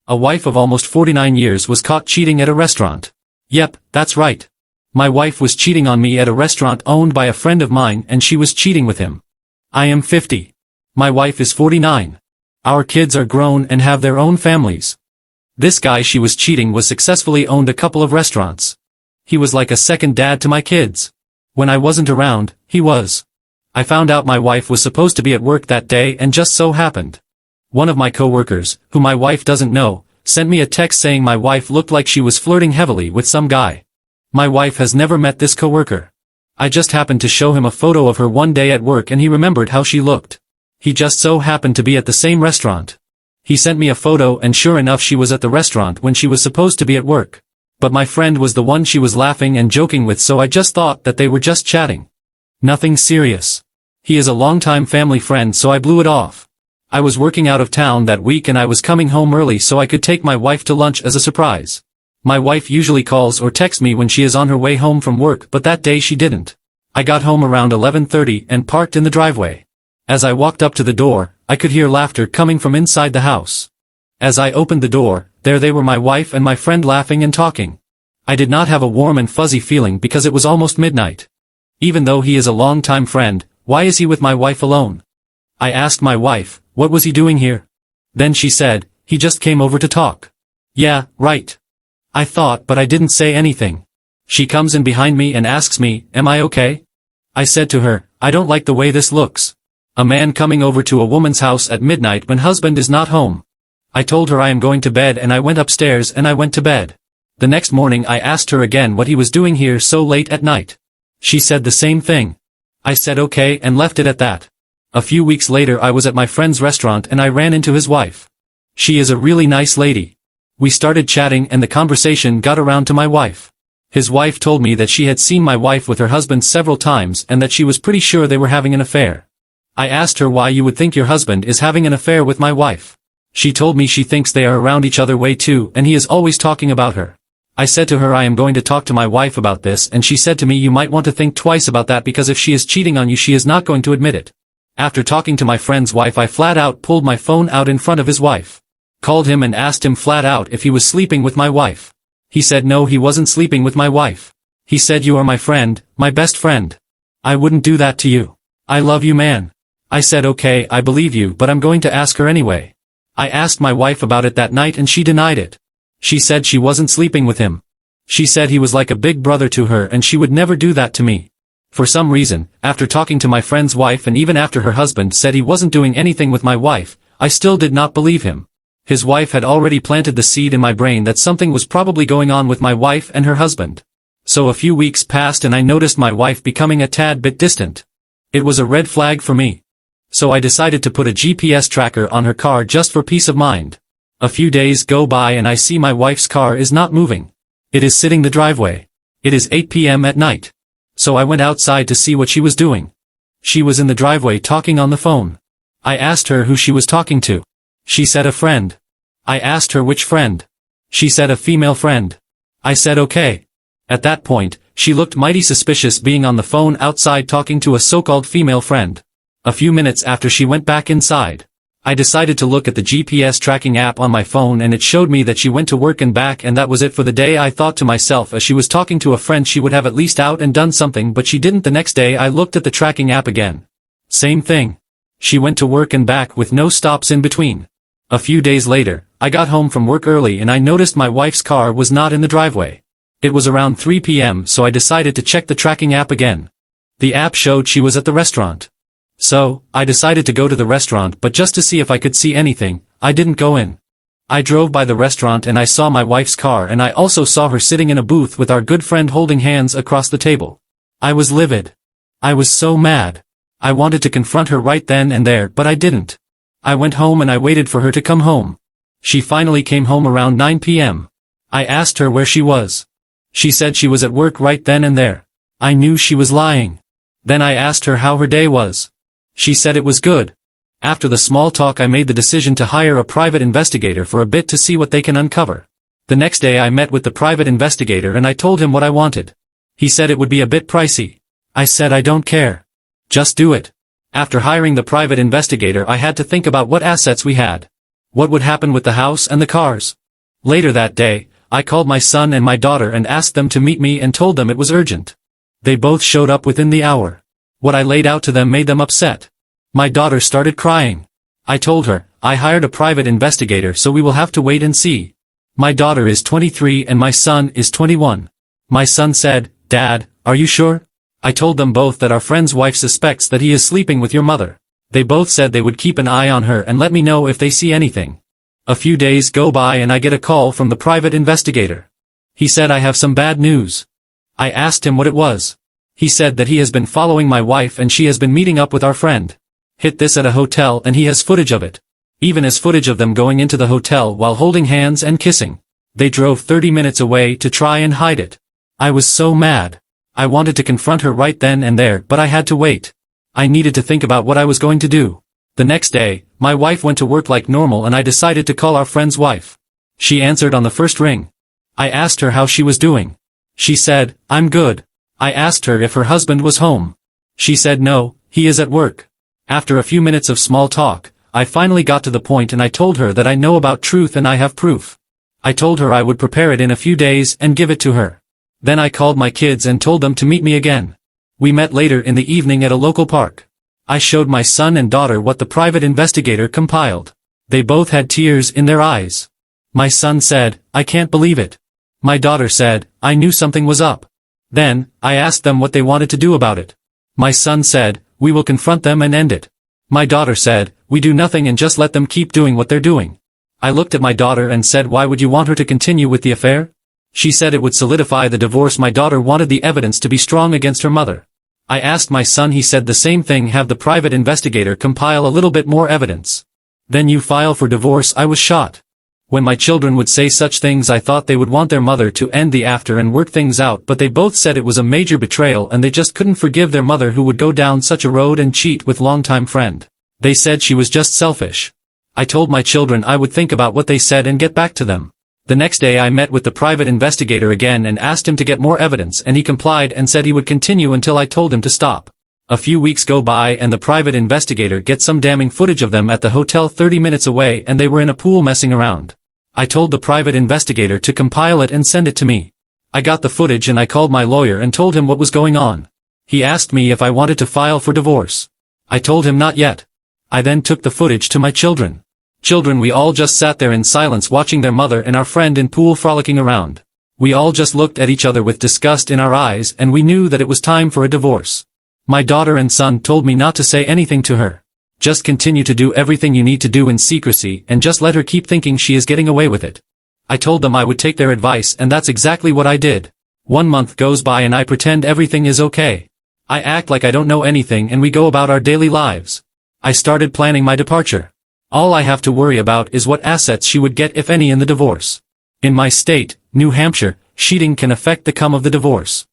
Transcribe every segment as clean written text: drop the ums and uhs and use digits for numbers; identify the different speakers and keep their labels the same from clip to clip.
Speaker 1: A wife of almost 49 years was caught cheating at a restaurant. Yep, that's right. My wife was cheating on me at a restaurant owned by a friend of mine and she was cheating with him. I am 50. My wife is 49. Our kids are grown and have their own families. This guy she was cheating was successfully owned a couple of restaurants. He was like a second dad to my kids. When I wasn't around, he was. I found out my wife was supposed to be at work that day and just so happened. One of my coworkers, who my wife doesn't know, sent me a text saying my wife looked like she was flirting heavily with some guy. My wife has never met this coworker. I just happened to show him a photo of her one day at work and he remembered how she looked. He just so happened to be at the same restaurant. He sent me a photo and sure enough she was at the restaurant when she was supposed to be at work. But my friend was the one she was laughing and joking with, so I just thought that they were just chatting. Nothing serious. He is a longtime family friend, so I blew it off. I was working out of town that week and I was coming home early so I could take my wife to lunch as a surprise. My wife usually calls or texts me when she is on her way home from work, but that day she didn't. I got home around 11:30 and parked in the driveway. As I walked up to the door, I could hear laughter coming from inside the house. As I opened the door, there they were, my wife and my friend, laughing and talking. I did not have a warm and fuzzy feeling because it was almost midnight. Even though he is a long-time friend, why is he with my wife alone? I asked my wife, what was he doing here? Then she said, he just came over to talk. Yeah, right. I thought, but I didn't say anything. She comes in behind me and asks me, am I okay? I said to her, I don't like the way this looks. A man coming over to a woman's house at midnight when husband is not home. I told her I am going to bed and I went upstairs and I went to bed. The next morning I asked her again what he was doing here so late at night. She said the same thing. I said okay and left it at that. A few weeks later I was at my friend's restaurant and I ran into his wife. She is a really nice lady. We started chatting and the conversation got around to my wife. His wife told me that she had seen my wife with her husband several times and that she was pretty sure they were having an affair. I asked her why you would think your husband is having an affair with my wife. She told me she thinks they are around each other way too and he is always talking about her. I said to her I am going to talk to my wife about this and she said to me you might want to think twice about that because if she is cheating on you she is not going to admit it. After talking to my friend's wife I flat out pulled my phone out in front of his wife. Called him and asked him flat out if he was sleeping with my wife. He said no, he wasn't sleeping with my wife. He said you are my friend, my best friend. I wouldn't do that to you. I love you, man. I said okay, I believe you, but I'm going to ask her anyway. I asked my wife about it that night and she denied it. She said she wasn't sleeping with him. She said he was like a big brother to her and she would never do that to me. For some reason, after talking to my friend's wife and even after her husband said he wasn't doing anything with my wife, I still did not believe him. His wife had already planted the seed in my brain that something was probably going on with my wife and her husband. So a few weeks passed and I noticed my wife becoming a tad bit distant. It was a red flag for me. So I decided to put a GPS tracker on her car just for peace of mind. A few days go by and I see my wife's car is not moving. It is sitting in the driveway. It is 8 p.m. at night. So I went outside to see what she was doing. She was in the driveway talking on the phone. I asked her who she was talking to. She said a friend. I asked her which friend. She said a female friend. I said okay. At that point, she looked mighty suspicious being on the phone outside talking to a so-called female friend. A few minutes after she went back inside. I decided to look at the GPS tracking app on my phone and it showed me that she went to work and back and that was it for the day. I thought to myself as she was talking to a friend she would have at least out and done something, but she didn't. The next day I looked at the tracking app again. Same thing. She went to work and back with no stops in between. A few days later, I got home from work early and I noticed my wife's car was not in the driveway. It was around 3 p.m. so I decided to check the tracking app again. The app showed she was at the restaurant. So, I decided to go to the restaurant, but just to see if I could see anything, I didn't go in. I drove by the restaurant and I saw my wife's car and I also saw her sitting in a booth with our good friend holding hands across the table. I was livid. I was so mad. I wanted to confront her right then and there, but I didn't. I went home and I waited for her to come home. She finally came home around 9 p.m. I asked her where she was. She said she was at work right then and there. I knew she was lying. Then I asked her how her day was. She said it was good. After the small talk I made the decision to hire a private investigator for a bit to see what they can uncover. The next day I met with the private investigator and I told him what I wanted. He said it would be a bit pricey. I said I don't care. Just do it. After hiring the private investigator I had to think about what assets we had. What would happen with the house and the cars? Later that day, I called my son and my daughter and asked them to meet me and told them it was urgent. They both showed up within the hour. What I laid out to them made them upset. My daughter started crying. I told her, I hired a private investigator, so we will have to wait and see. My daughter is 23 and my son is 21. My son said, Dad, are you sure? I told them both that our friend's wife suspects that he is sleeping with your mother. They both said they would keep an eye on her and let me know if they see anything. A few days go by and I get a call from the private investigator. He said I have some bad news. I asked him what it was. He said that he has been following my wife and she has been meeting up with our friend. Hit this at a hotel and he has footage of it. Even as footage of them going into the hotel while holding hands and kissing. They drove 30 minutes away to try and hide it. I was so mad. I wanted to confront her right then and there, but I had to wait. I needed to think about what I was going to do. The next day, my wife went to work like normal and I decided to call our friend's wife. She answered on the first ring. I asked her how she was doing. She said, I'm good. I asked her if her husband was home. She said no, he is at work. After a few minutes of small talk, I finally got to the point and I told her that I know about truth and I have proof. I told her I would prepare it in a few days and give it to her. Then I called my kids and told them to meet me again. We met later in the evening at a local park. I showed my son and daughter what the private investigator compiled. They both had tears in their eyes. My son said, I can't believe it. My daughter said, I knew something was up. Then, I asked them what they wanted to do about it. My son said, we will confront them and end it. My daughter said, we do nothing and just let them keep doing what they're doing. I looked at my daughter and said, why would you want her to continue with the affair? She said it would solidify the divorce. My daughter wanted the evidence to be strong against her mother. I asked my son, he said the same thing, have the private investigator compile a little bit more evidence. Then you file for divorce. I was shocked. When my children would say such things I thought they would want their mother to end the after and work things out, but they both said it was a major betrayal and they just couldn't forgive their mother who would go down such a road and cheat with longtime friend. They said she was just selfish. I told my children I would think about what they said and get back to them. The next day I met with the private investigator again and asked him to get more evidence and he complied and said he would continue until I told him to stop. A few weeks go by and the private investigator gets some damning footage of them at the hotel 30 minutes away and they were in a pool messing around. I told the private investigator to compile it and send it to me. I got the footage and I called my lawyer and told him what was going on. He asked me if I wanted to file for divorce. I told him not yet. I then took the footage to my children. We all just sat there in silence watching their mother and our friend in pool frolicking around. We all just looked at each other with disgust in our eyes and we knew that it was time for a divorce. My daughter and son told me not to say anything to her. Just continue to do everything you need to do in secrecy and just let her keep thinking she is getting away with it. I told them I would take their advice and that's exactly what I did. 1 month goes by and I pretend everything is okay. I act like I don't know anything and we go about our daily lives. I started planning my departure. All I have to worry about is what assets she would get if any in the divorce. In my state, New Hampshire, cheating can affect the outcome of the divorce.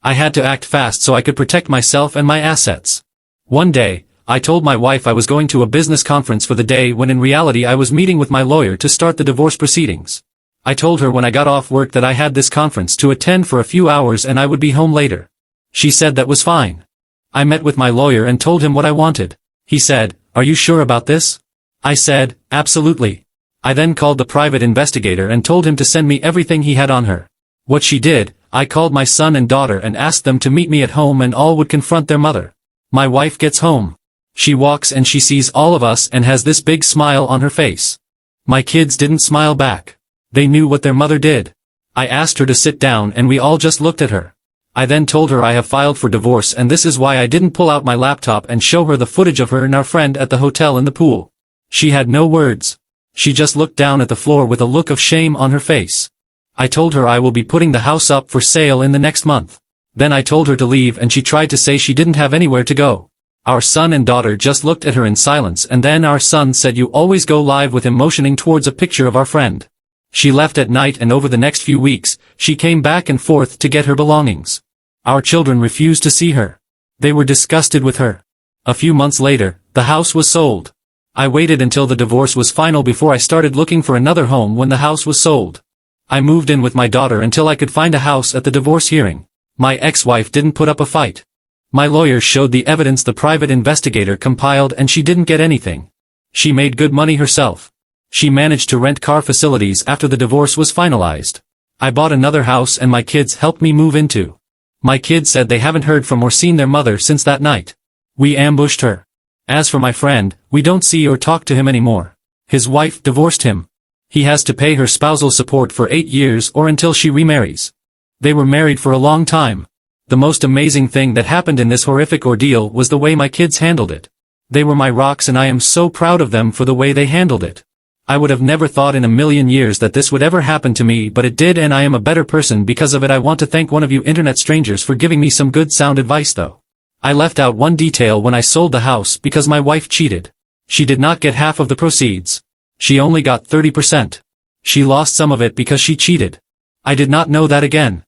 Speaker 1: I had to act fast so I could protect myself and my assets. One day, I told my wife I was going to a business conference for the day when in reality I was meeting with my lawyer to start the divorce proceedings. I told her when I got off work that I had this conference to attend for a few hours and I would be home later. She said that was fine. I met with my lawyer and told him what I wanted. He said, "Are you sure about this?" I said, "Absolutely." I then called the private investigator and told him to send me everything he had on her. What she did, I called my son and daughter and asked them to meet me at home and all would confront their mother. My wife gets home. She walks and she sees all of us and has this big smile on her face. My kids didn't smile back. They knew what their mother did. I asked her to sit down and we all just looked at her. I then told her I have filed for divorce and this is why I didn't pull out my laptop and show her the footage of her and our friend at the hotel in the pool. She had no words. She just looked down at the floor with a look of shame on her face. I told her I will be putting the house up for sale in the next month. Then I told her to leave and she tried to say she didn't have anywhere to go. Our son and daughter just looked at her in silence and then our son said, "You always go live," with him motioning towards a picture of our friend. She left at night and over the next few weeks, she came back and forth to get her belongings. Our children refused to see her. They were disgusted with her. A few months later, the house was sold. I waited until the divorce was final before I started looking for another home when the house was sold. I moved in with my daughter until I could find a house at the divorce hearing. My ex-wife didn't put up a fight. My lawyer showed the evidence the private investigator compiled and she didn't get anything. She made good money herself. She managed to rent car facilities after the divorce was finalized. I bought another house and my kids helped me move into. My kids said they haven't heard from or seen their mother since that night. We ambushed her. As for my friend, we don't see or talk to him anymore. His wife divorced him. He has to pay her spousal support for 8 years or until she remarries. They were married for a long time. The most amazing thing that happened in this horrific ordeal was the way my kids handled it. They were my rocks and I am so proud of them for the way they handled it. I would have never thought in a million years that this would ever happen to me, but it did, and I am a better person because of it. I want to thank one of you internet strangers for giving me some good sound advice though. I left out one detail when I sold the house because my wife cheated. She did not get half of the proceeds. She only got 30%. She lost some of it because she cheated. I did not know that again.